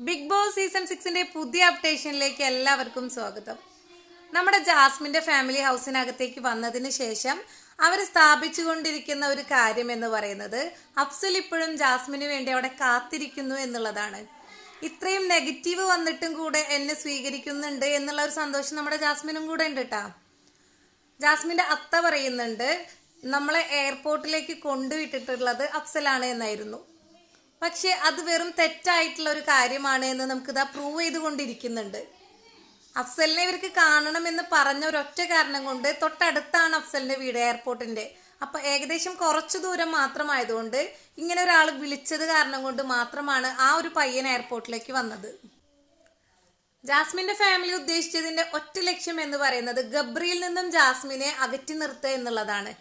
Big boss season 6ന്റെ പുതിയ അപ്ഡേഷനിലേക്ക് എല്ലാവർക്കും സ്വാഗതം. നമ്മുടെ ജാസ്മിന്റെ ഫാമിലി ഹൗസിനകത്തേക്ക് വന്നതിന് ശേഷം അവർ സ്ഥാപിച്ചുകൊണ്ടിരിക്കുന്ന ഒരു കാര്യം എന്ന് പറയുന്നത് അഫ്സൽ ഇപ്പോഴും ജാസ്മിന് വേണ്ടി അവിടെ കാത്തിരിക്കുന്നു എന്നുള്ളതാണ്. ഇത്രയും നെഗറ്റീവ് വന്നിട്ടും കൂടെ എന്നെ സ്വീകരിക്കുന്നുണ്ട് എന്നുള്ള ഒരു സന്തോഷം നമ്മുടെ ജാസ്മിനും കൂടെ ഉണ്ട് കേട്ടാ. ജാസ്മിന്റെ അത്ത പറയുന്നുണ്ട് നമ്മളെ എയർപോർട്ടിലേക്ക് കൊണ്ടുവിട്ടിട്ടുള്ളത് അഫ്സലാണ് എന്നായിരുന്നു. പക്ഷെ അത് വെറും തെറ്റായിട്ടുള്ള ഒരു കാര്യമാണ് എന്ന് നമുക്കിതാ പ്രൂവ് ചെയ്തുകൊണ്ടിരിക്കുന്നുണ്ട്. അഫ്സലിനെ ഇവർക്ക് കാണണമെന്ന് പറഞ്ഞ ഒരൊറ്റ കാരണം കൊണ്ട് തൊട്ടടുത്താണ് അഫ്സലിന്റെ വീട്, എയർപോർട്ടിന്റെ. അപ്പൊ ഏകദേശം കുറച്ചു ദൂരം മാത്രമായതുകൊണ്ട് ഇങ്ങനെ ഒരാൾ വിളിച്ചത് കാരണം കൊണ്ട് മാത്രമാണ് ആ ഒരു പയ്യൻ എയർപോർട്ടിലേക്ക് വന്നത്. ജാസ്മിന്റെ ഫാമിലി ഉദ്ദേശിച്ചതിന്റെ ഒറ്റ ലക്ഷ്യം എന്ന് പറയുന്നത് ഗബ്രിയിൽ നിന്നും ജാസ്മിനെ അകറ്റി നിർത്തുക എന്നുള്ളതാണ്.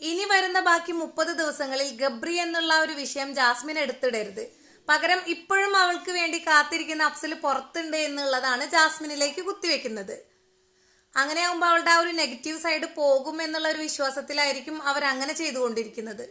ഇനി വരുന്ന ബാക്കി 30 ദിവസങ്ങളിൽ ഗബ്രി എന്നുള്ള ഒരു വിഷയം ജാസ്മിൻ എടുത്തിടരുത്. പകരം ഇപ്പോഴും അവൾക്ക് വേണ്ടി കാത്തിരിക്കുന്ന അഫ്സൽ പുറത്തുണ്ട് എന്നുള്ളതാണ് ജാസ്മിനിലേക്ക് കുത്തിവെക്കുന്നത്. അങ്ങനെയാകുമ്പോൾ അവളുടെ ആ ഒരു നെഗറ്റീവ് സൈഡ് പോകും എന്നുള്ള ഒരു വിശ്വാസത്തിലായിരിക്കും അവർ അങ്ങനെ ചെയ്തുകൊണ്ടിരിക്കുന്നത്.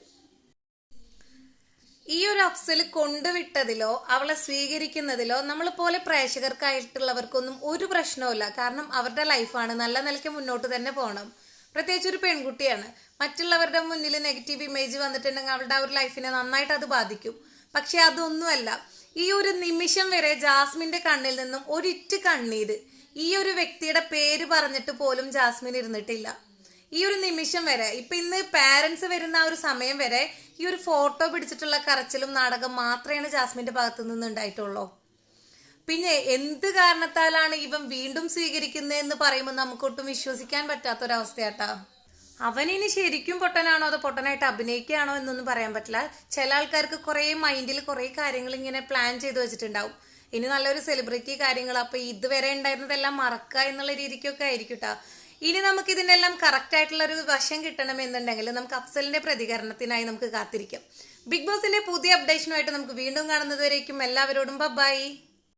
ഈ ഒരു അഫ്സൽ കൊണ്ടുവിട്ടതിലോ അവളെ സ്വീകരിക്കുന്നതിലോ നമ്മൾ പോലെ പ്രേക്ഷകർക്കായിട്ടുള്ളവർക്കൊന്നും ഒരു പ്രശ്നവുമില്ല. കാരണം അവരുടെ ലൈഫാണ്, നല്ല നിലയ്ക്ക് മുന്നോട്ട് തന്നെ പോകണം. പ്രത്യേകിച്ച് ഒരു പെൺകുട്ടിയാണ്. മറ്റുള്ളവരുടെ മുന്നിൽ നെഗറ്റീവ് ഇമേജ് വന്നിട്ടുണ്ടെങ്കിൽ അവളുടെ ആ ഒരു ലൈഫിനെ നന്നായിട്ട് അത് ബാധിക്കും. പക്ഷെ അതൊന്നുമല്ല. ഈ ഒരു നിമിഷം വരെ ജാസ്മിന്റെ കണ്ണിൽ നിന്നും ഒരിറ്റ് കണ്ണീര് ഈ ഒരു വ്യക്തിയുടെ പേര് പറഞ്ഞിട്ട് പോലും ജാസ്മിൻ ഇരുന്നിട്ടില്ല. ഈ ഒരു നിമിഷം വരെ, ഇപ്പൊ ഇന്ന് പാരന്റ്സ് വരുന്ന ആ ഒരു സമയം വരെ ഈ ഒരു ഫോട്ടോ പിടിച്ചിട്ടുള്ള കരച്ചിലും നാടകം മാത്രമേ ജാസ്മിന്റെ ഭാഗത്തു നിന്ന് ഉണ്ടായിട്ടുള്ളൂ. പിന്നെ എന്ത് കാരണത്താലാണ് ഇവൻ വീണ്ടും സ്വീകരിക്കുന്നതെന്ന് പറയുമ്പോൾ നമുക്കൊട്ടും വിശ്വസിക്കാൻ പറ്റാത്തൊരവസ്ഥയാട്ടാ. അവനിനി ശരിക്കും പൊട്ടനാണോ അതോ പൊട്ടനായിട്ട് അഭിനയിക്കുകയാണോ എന്നൊന്നും പറയാൻ പറ്റില്ല. ചില ആൾക്കാർക്ക് കുറെ മൈൻഡിൽ കുറെ കാര്യങ്ങൾ ഇങ്ങനെ പ്ലാൻ ചെയ്ത് വെച്ചിട്ടുണ്ടാവും. ഇനി നല്ലൊരു സെലിബ്രിറ്റി കാര്യങ്ങൾ, അപ്പൊ ഇതുവരെ ഉണ്ടായിരുന്നതെല്ലാം മറക്കുക എന്നുള്ള രീതിക്കൊക്കെ ആയിരിക്കും കേട്ടോ. ഇനി നമുക്ക് ഇതിന്റെ എല്ലാം കറക്റ്റ് ആയിട്ടുള്ള ഒരു വശം കിട്ടണമെന്നുണ്ടെങ്കിൽ നമുക്ക് അഫ്സലിന്റെ പ്രതികരണത്തിനായി നമുക്ക് കാത്തിരിക്കാം. ബിഗ് ബോസിന്റെ പുതിയ അപ്ഡേഷനുമായിട്ട് നമുക്ക് വീണ്ടും കാണുന്നത് വരേക്കും എല്ലാവരോടും ബൈ.